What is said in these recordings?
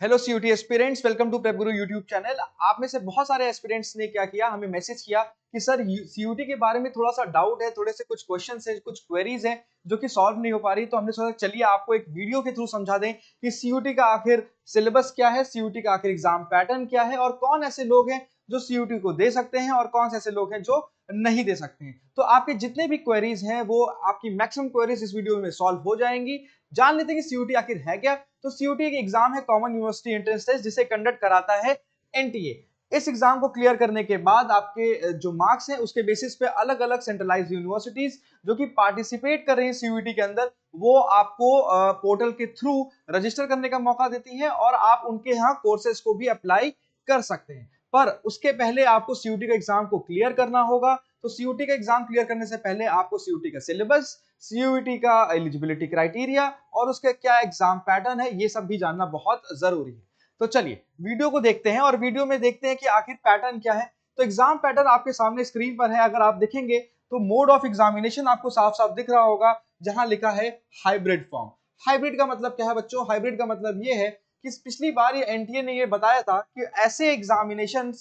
Hello CUET aspirants, welcome to Prep Guru YouTube channel. आप में से बहुत सारे एस्पिरेंट्स ने क्या किया, हमें मैसेज किया कि सर सीयूटी के बारे में थोड़ा सा डाउट है, थोड़े से कुछ क्वेश्चंस हैं, कुछ क्वेरीज हैं जो कि सॉल्व नहीं हो पा रही। तो हमने सोचा चलिए आपको एक वीडियो के थ्रू समझा दें कि सीयूटी का आखिर सिलेबस क्या है, सीयूटी का आखिर एग्जाम पैटर्न क्या है और कौन ऐसे लोग हैं जो सीयूटी को दे सकते हैं और कौन से ऐसे लोग हैं जो नहीं दे सकते हैं। तो आपके जितने भी क्वेरीज हैं वो आपकी मैक्सिमम क्वेरीज इस वीडियो में सॉल्व हो जाएंगी। जान लेते हैं कि सीयूटी आखिर है क्या। तो सीयूटी एक एग्जाम है, कॉमन यूनिवर्सिटी एंट्रेंस टेस्ट, जिसे कंडक्ट कराता है एनटीए। इस एग्जाम को क्लियर करने के बाद आपके जो मार्क्स हैं उसके बेसिस पे अलग अलग सेंट्रलाइज्ड यूनिवर्सिटीज जो कि पार्टिसिपेट कर रही हैं सीयूटी के अंदर, वो आपको पोर्टल के थ्रू रजिस्टर करने का मौका देती हैं और आप उनके यहाँ कोर्सेज को भी अप्लाई कर सकते हैं। पर उसके पहले आपको सीयूटी का एग्जाम को क्लियर करना होगा। तो सीयूटी का एग्जाम क्लियर करने से पहले आपको सीयूटी का सिलेबस, सीयूटी का एलिजिबिलिटी क्राइटेरिया और उसका क्या एग्जाम पैटर्न है, ये सब भी जानना बहुत जरूरी है। तो चलिए वीडियो को देखते हैं और वीडियो में देखते हैं कि आखिर पैटर्न क्या है। तो एग्जाम पैटर्न आपके सामने स्क्रीन पर है। अगर आप देखेंगे तो मोड ऑफ एग्जामिनेशन आपको साफ साफ दिख रहा होगा, जहां लिखा है हाइब्रिड फॉर्म। हाइब्रिड का मतलब क्या है बच्चों? हाइब्रिड का मतलब ये है कि पिछली बार ये एनटीए ने ये बताया था कि ऐसे एग्जामिनेशन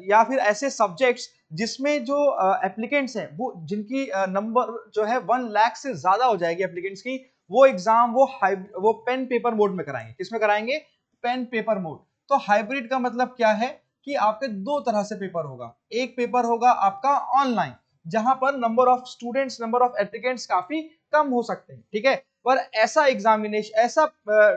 या फिर ऐसे सब्जेक्ट्स जिसमें जो एप्लीकेंट्स हैं वो जिनकी नंबर जो है 1 लाख से ज्यादा हो जाएगी एप्लीकेंट्स की, वो एग्जाम वो पेन पेपर मोड में कराएंगे। किसमें कराएंगे? Pen paper mode. तो हाइब्रिड का मतलब क्या है कि आपके दो तरह से पेपर होगा। एक पेपर होगा आपका ऑनलाइन, जहां पर number of students, number of applicants काफी कम हो सकते हैं, ठीक है। पर ऐसा एग्जामिनेशन, ऐसा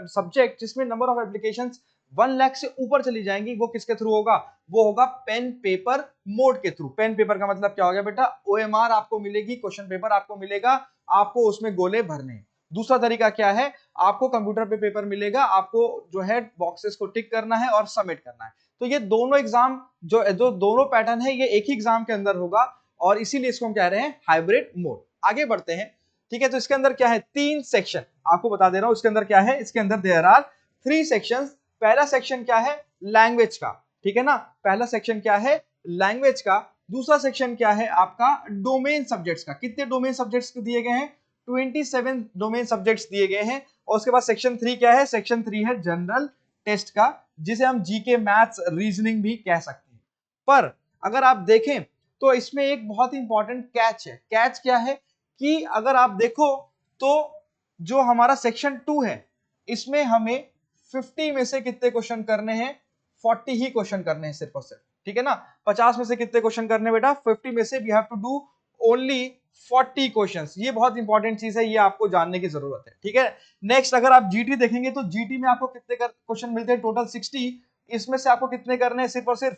सब्जेक्ट जिसमें नंबर ऑफ एप्लीकेशंस 1 लाख से ऊपर चली जाएंगी, वो किसके थ्रू होगा? वो होगा पेन पेपर मोड के थ्रू। पेन पेपर का मतलब क्या हो गया बेटा? ओएमआर आपको मिलेगी, क्वेश्चन पेपर आपको मिलेगा, आपको उसमें गोले भरने। दूसरा तरीका क्या है? आपको कंप्यूटर पे पेपर मिलेगा, आपको जो है बॉक्सेस को टिक करना है और सबमिट करना है। तो ये दोनों एग्जाम जो दोनों पैटर्न है ये एक ही एग्जाम के अंदर होगा और इसीलिए इसको हम कह रहे हैं हाइब्रिड मोड। आगे बढ़ते हैं, ठीक है। तो इसके अंदर क्या है? 3 सेक्शन आपको बता दे रहा हूं। इसके अंदर क्या है? इसके अंदर देयर आर 3 सेक्शंस। पहला सेक्शन क्या है? लैंग्वेज का, ठीक है ना। पहला सेक्शन क्या है? लैंग्वेज का। दूसरा सेक्शन क्या है आपका? डोमेन सब्जेक्ट्स का। कितने डोमेन सब्जेक्ट्स दिए गए हैं? 27 डोमेन सब्जेक्ट्स दिए गए हैं। और उसके बाद सेक्शन 3 क्या है? सेक्शन 3 है जनरल टेस्ट का, जिसे हम जीके, मैथ्स, रीजनिंग भी कह सकते हैं। पर अगर आप देखें तो इसमें एक बहुत ही इंपॉर्टेंट कैच है। कैच क्या है कि अगर आप देखो तो जो हमारा सेक्शन 2 है, इसमें हमें 50 में से कितने क्वेश्चन करने हैं? 40 ही क्वेश्चन करने हैं सिर्फ और सिर्फ, ठीक है ना। 50 में से कितने क्वेश्चन करने बेटा? 50 में से we have to do only 40 questions. ये बहुत इंपॉर्टेंट चीज है, ये आपको जानने की जरूरत है, ठीक है। नेक्स्ट अगर आप जीटी देखेंगे तो जीटी में आपको कितने क्वेश्चन मिलते हैं? टोटल 60। इसमें से आपको कितने करने हैं? सिर्फ और सिर्फ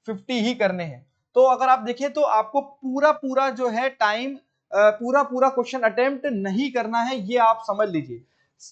50 ही करने हैं। तो अगर आप देखें तो आपको पूरा पूरा जो है टाइम, पूरा पूरा क्वेश्चन अटेम्प्ट नहीं करना है, ये आप समझ लीजिए।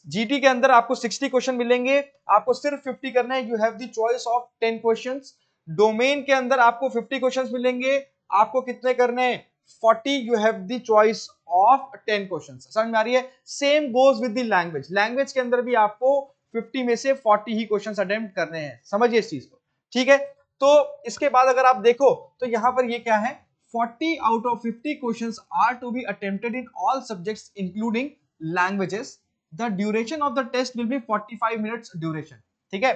जीटी के अंदर आपको 60 क्वेश्चन मिलेंगे, आपको सिर्फ 50 करना है। You have the choice of 10 questions. Domain के अंदर आपको 50 क्वेश्चंस मिलेंगे, आपको कितने करने हैं? 40। You have the choice of 10 questions. समझ में आ रही है? Same goes with the language. Language के अंदर भी आपको 50 में से 40 ही क्वेश्चंस अटेम्प्ट करने हैं। समझिए इस चीज को, ठीक है। तो इसके बाद अगर आप देखो तो यहां पर ये क्या है? 40 out of 50 questions are to be attempted in all subjects including languages. The duration of the test will be 45 minutes duration, ठीक है।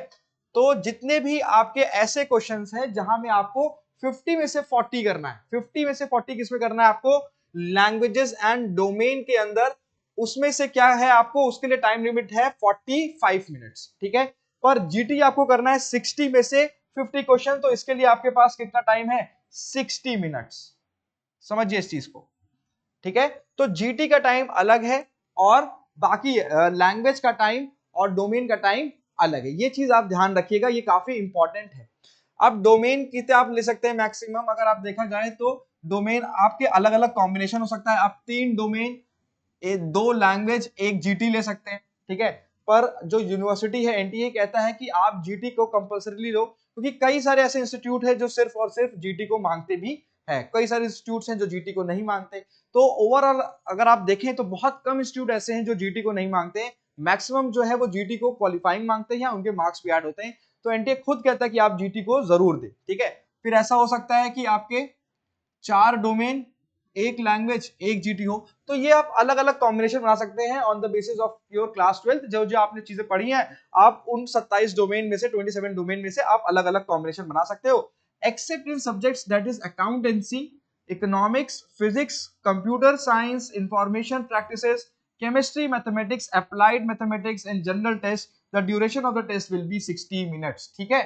तो जितने भी आपके ऐसे क्वेश्चंस हैं जहां में आपको 50 में से 40 करना है, 50 में से 40 किसमें करना है आपको? लैंग्वेजेस एंड डोमेन के अंदर। उसमें से क्या है आपको? उसके लिए टाइम लिमिट है 45 मिनट्स, ठीक है। पर जीटी आपको करना है 60 में से 50 क्वेश्चन, तो इसके लिए आपके पास कितना टाइम है? 60 मिनट्स। समझिए इस चीज को, ठीक है। तो जीटी का टाइम अलग है और बाकी लैंग्वेज का टाइम और डोमेन का टाइम अलग है। ये चीज आप ध्यान रखिएगा, ये काफी इंपॉर्टेंट है। अब डोमेन कितने आप ले सकते हैं मैक्सिमम? अगर आप देखा जाए तो डोमेन आपके अलग अलग कॉम्बिनेशन हो सकता है। आप 3 डोमेन, 2 लैंग्वेज, 1 जीटी ले सकते हैं, ठीक है। पर जो यूनिवर्सिटी है एनटीए कहता है कि आप जीटी को कंपल्सरीली लो, क्योंकि कई सारे ऐसे इंस्टीट्यूट है जो सिर्फ और सिर्फ जीटी को मांगते भी है, कई सारे इंस्टीट्यूट्स हैं जो जीटी को नहीं मांगते। तो ओवरऑल अगर आप देखें तो बहुत कम इंस्टीट्यूट ऐसे हैं जो जीटी को नहीं मांगते। मैक्सिमम जो है वो जीटी को क्वालिफाइंग मांगते हैं या उनके मार्क्स भी ऐड होते हैं। तो एनटीए खुद कहता है कि आप जीटी को जरूर दें, ठीक है। फिर ऐसा हो सकता है कि आपके 4 डोमेन एक लैंग्वेज एक जीटी हो, तो ये आप अलग अलग कॉम्बिनेशन बना सकते हैं on the basis of your class 12th। जो जो आपने चीजें पढ़ी हैं, आप उन 27 डोमेन में से 27 डोमेन में से आप अलग अलग कॉम्बिनेशन बना सकते हो, accept in subjects that is accountancy, economics, physics, computer science, information practices, chemistry, mathematics, applied mathematics and general test. The duration of the test will be 60 minutes। ठीक है,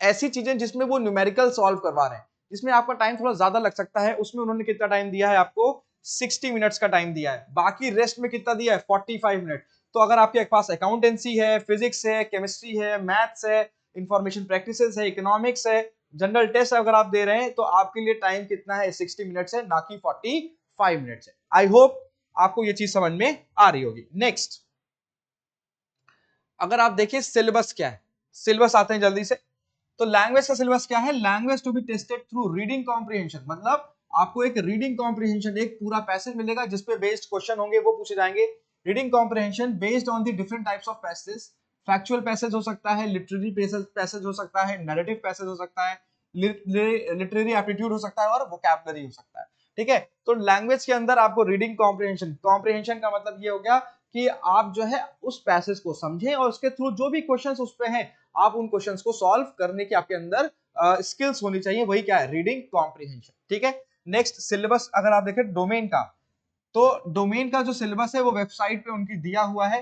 ऐसी चीजें जिसमें वो न्यूमेरिकल सॉल्व करवा रहे हैं, जिसमें आपका टाइम थोड़ा ज्यादा लग सकता है, उसमें उन्होंने कितना टाइम दिया है आपको, 60 मिनट्स का टाइम दिया है। बाकी रेस्ट में कितना दिया है, 45 मिनट। तो अगर आपके पास अकाउंटेंसी है, फिजिक्स है, केमिस्ट्री है, मैथ्स है, इंफॉर्मेशन प्रैक्टिसेस है, इकोनॉमिक्स है, जनरल टेस्ट अगर आप दे रहे हैं, तो आपके लिए टाइम कितना है, 60 मिनट्स है, ना कि 45 मिनट्स है। आई होप आपको ये चीज समझ में आ रही होगी। नेक्स्ट, अगर आप देखिए सिलेबस क्या है, सिलेबस आते हैं जल्दी से। तो लैंग्वेज का सिलेबस क्या है, language to be tested through reading comprehension, मतलब आपको एक रीडिंग कॉम्प्रिहेंशन, एक पूरा पैसेज मिलेगा जिसपे बेस्ड क्वेश्चन होंगे, वो पूछे जाएंगे। Reading comprehension based on the different types of passage, factual passage हो सकता है, लिटरेरी पैसेज हो सकता है, नैरेटिव पैसेज हो सकता है, लिटरेरी एप्टीट्यूड हो सकता है, और वोकैबुलरी हो सकता है। ठीक है, तो लैंग्वेज के अंदर आपको रीडिंग कॉम्प्रिहेंशन, कॉम्प्रिहेंशन का मतलब ये हो गया कि आप जो है उस पैसेज को समझें और उसके थ्रू जो भी क्वेश्चंस उस पे हैं, आप उन क्वेश्चंस को सॉल्व करने की आपके अंदर स्किल्स होनी चाहिए, वही क्या है, रीडिंग कॉम्प्रिहेंशन। ठीक है, नेक्स्ट सिलेबस अगर आप देखें डोमेन का, तो डोमेन का जो सिलेबस है वो वेबसाइट पे उनकी दिया हुआ है।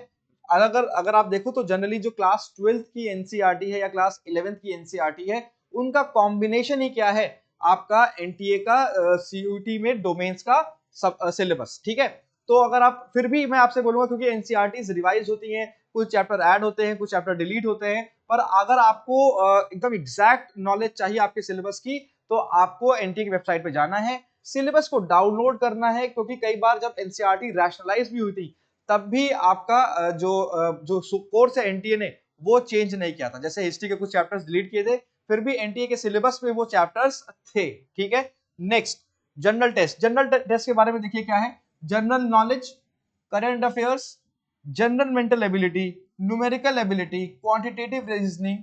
अगर अगर आप देखो तो जनरली जो क्लास 12th की एनसीईआरटी है या क्लास 11th की एनसीईआरटी है, उनका कॉम्बिनेशन ही क्या है, आपका एनटीए का सीयूटी में डोमेन्स का सिलेबस। ठीक है, तो अगर आप फिर भी मैं आपसे बोलूंगा, क्योंकि एनसीईआरटी रिवाइज होती हैं, कुछ चैप्टर ऐड होते हैं, कुछ चैप्टर डिलीट होते हैं, पर अगर आपको एकदम एग्जैक्ट नॉलेज चाहिए आपके सिलेबस की, तो आपको एनटीए की वेबसाइट पे जाना है, सिलेबस को डाउनलोड करना है। क्योंकि कई बार जब एनसीईआरटी रैशनलाइज भी हुई थी, तब भी आपका जो कोर्स है एनटीए ने वो चेंज नहीं किया था। जैसे हिस्ट्री के कुछ चैप्टर्स डिलीट किए थे, फिर भी एनटीए के सिलेबस में वो चैप्टर्स थे। ठीक है, next general test, general test के बारे में देखिए क्या है, general knowledge, current affairs, general mental ability, numerical ability, quantitative reasoning.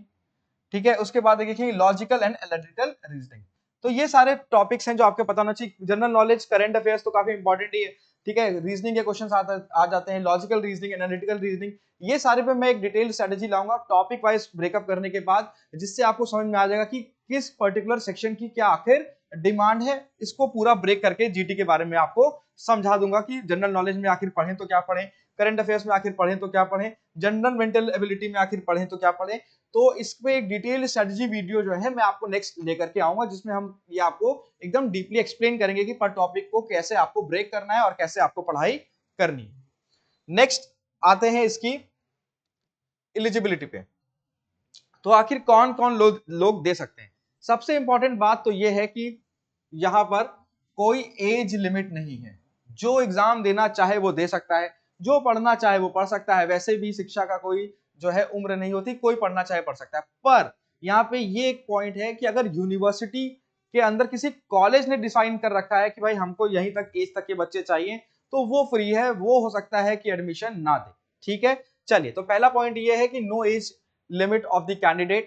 ठीक है, उसके बाद देखिए लॉजिकल एंड एनालिटिकल रीजनिंग। तो ये सारे टॉपिक्स हैं जो आपको पता होना चाहिए। जनरल नॉलेज, करंट अफेयर्स तो काफी इंपॉर्टेंट ही है। ठीक है, रीजनिंग के क्वेश्चंस आ जाते हैं, लॉजिकल रीजनिंग, एनालिटिकल रीजनिंग, ये सारे पे मैं एक डिटेल स्ट्रेटेजी लाऊंगा टॉपिक वाइज ब्रेकअप करने के बाद, जिससे आपको समझ में आ जाएगा कि किस पर्टिकुलर सेक्शन की क्या आखिर डिमांड है। इसको पूरा ब्रेक करके जीटी के बारे में आपको समझा दूंगा कि जनरल नॉलेज में आखिर पढ़ें तो क्या पढ़ें, करंट अफेयर्स में आखिर पढ़ें तो क्या पढ़ें, जनरल मेंटल एबिलिटी में आखिर पढ़ें तो क्या पढ़ें। तो इस पे एक डिटेल स्ट्रेटजी वीडियो जो है मैं आपको नेक्स्ट लेकर के आऊंगा, जिसमें हम ये आपको एकदम डीपली एक्सप्लेन करेंगे कि पर टॉपिक को कैसे आपको ब्रेक करना है और कैसे आपको पढ़ाई करनी है। नेक्स्ट आते हैं इसकी एलिजिबिलिटी पे। तो आखिर कौन कौन लोग दे सकते हैं। सबसे इंपॉर्टेंट बात तो यह है कि यहां पर कोई एज लिमिट नहीं है, जो एग्जाम देना चाहे वो दे सकता है, जो पढ़ना चाहे वो पढ़ सकता है। वैसे भी शिक्षा का कोई जो है उम्र नहीं होती, कोई पढ़ना चाहे पढ़ सकता है। पर यहाँ पे ये एक पॉइंट है कि अगर यूनिवर्सिटी के अंदर किसी कॉलेज ने डिसाइड कर रखा है कि भाई हमको यहीं तक एज तक के बच्चे चाहिए, तो वो फ्री है, वो हो सकता है कि एडमिशन ना दे। ठीक है, चलिए, तो पहला पॉइंट ये है कि no age limit of the candidate.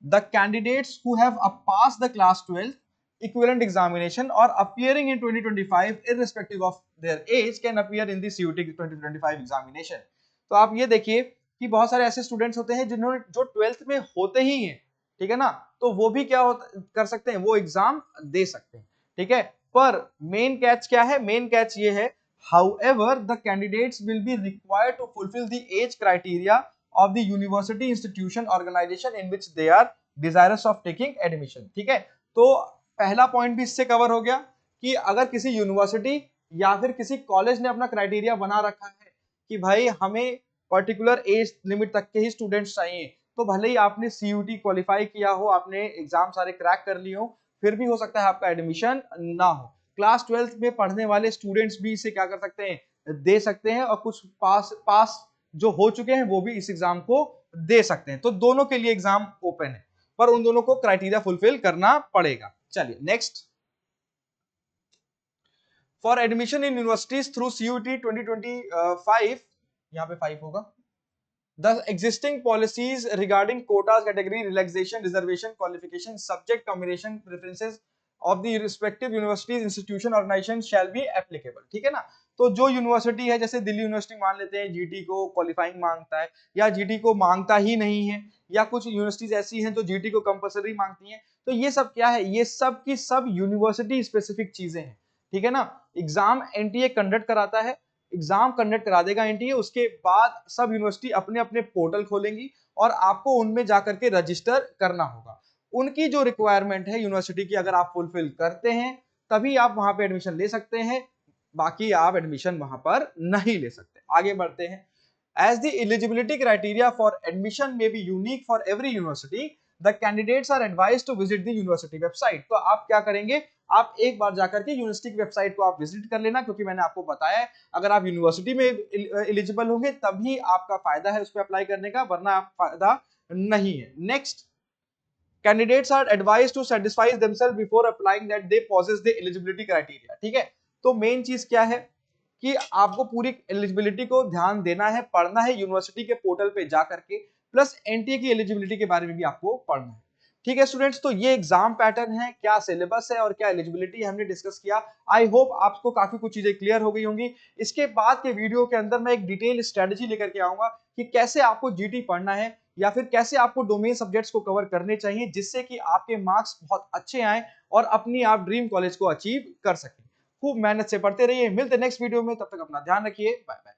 The candidates who have passed the class 12 equivalent examination or appearing in 2025 irrespective of their age can appear in the CUT 2025 examination। तो आप ये देखिए कि बहुत सारे ऐसे स्टूडेंट्स होते हैं जिन्होंने जो 12th में होते ही हैं, ठीक है ना, तो वो भी क्या कर सकते हैं, वो एग्जाम दे सकते हैं। ठीक है, पर मेन कैच क्या है, मेन कैच ये है, however the candidates will be required to fulfill the age criteria of the university institution organization in which they are desirous of taking admission। ठीक है, तो पहला पॉइंट भी इससे कवर हो गया कि अगर किसी यूनिवर्सिटी या फिर किसी कॉलेज ने अपना क्राइटेरिया बना रखा है कि भाई हमें पर्टिकुलर एज लिमिट तक के ही स्टूडेंट्स चाहिए, तो भले ही आपने सीयूटी क्वालिफाई किया हो, आपने एग्जाम सारे क्रैक कर लिए हो, फिर भी हो सकता है आपका एडमिशन ना हो। क्लास 12th में पढ़ने वाले स्टूडेंट्स भी इसे क्या कर सकते हैं, दे सकते हैं, और कुछ पास जो हो चुके हैं वो भी इस एग्जाम को दे सकते हैं। तो दोनों के लिए एग्जाम ओपन है, पर उन दोनों को क्राइटेरिया फुलफिल करना पड़ेगा। चलिए next, for admission in universities through CUET 2025, यहाँ पे 5 होगा, the existing policies regarding quotas, category relaxation, reservation, qualification, subject combination preferences of the respective universities institution organisation shall be applicable. ठीक है ना, तो जो यूनिवर्सिटी है, जैसे दिल्ली यूनिवर्सिटी मान लेते हैं जीटी को क्वालिफाइंग मांगता है या जीटी को मांगता ही नहीं है, या कुछ यूनिवर्सिटीज ऐसी हैं जो जीटी को कंपलसरी मांगती हैं, तो ये सब क्या है, ये सब की सब यूनिवर्सिटी स्पेसिफिक चीजें हैं। ठीक है ना, एग्जाम एनटीए कंडक्ट कराता है, एग्जाम कंडक्ट करा देगा एनटीए, उसके बाद सब यूनिवर्सिटी अपने अपने पोर्टल खोलेंगी और आपको उनमें जाकर के रजिस्टर करना होगा। उनकी जो रिक्वायरमेंट है यूनिवर्सिटी की अगर आप फुलफिल करते हैं तभी आप वहां पे एडमिशन ले सकते हैं, बाकी आप एडमिशन वहां पर नहीं ले सकते। आगे बढ़ते हैं। As the eligibility criteria for admission may be unique for every university, the candidates are advised to visit the university website। तो आप क्या करेंगे, आप एक बार जाकर के यूनिवर्सिटी की वेबसाइट को आप विजिट कर लेना, क्योंकि मैंने आपको बताया है अगर आप यूनिवर्सिटी में एलिजिबल होंगे तभी आपका फायदा है उस पर अप्लाई करने का, वरना आप फायदा नहीं है। Next, candidates are advised to satisfy themselves before applying that they possess the eligibility criteria। ठीक है, तो मेन चीज क्या है कि आपको पूरी एलिजिबिलिटी को ध्यान देना है, पढ़ना है यूनिवर्सिटी के पोर्टल पे जा करके, प्लस एनटीए की एलिजिबिलिटी के बारे में भी आपको पढ़ना है। ठीक है स्टूडेंट्स, तो ये एग्जाम पैटर्न है, क्या सिलेबस है और क्या एलिजिबिलिटी हमने डिस्कस किया। आई होप आपको काफी कुछ चीजें क्लियर हो गई होंगी। इसके बाद के वीडियो के अंदर मैं एक डिटेल स्ट्रेटेजी लेकर के आऊंगा कि कैसे आपको जीटी पढ़ना है या फिर कैसे आपको डोमेन सब्जेक्ट्स को कवर करने चाहिए, जिससे कि आपके मार्क्स बहुत अच्छे आए और अपनी आप ड्रीम कॉलेज को अचीव कर सकें। खूब मेहनत से पढ़ते रहिए, मिलते नेक्स्ट वीडियो में, तब तक अपना ध्यान रखिए, बाय बाय।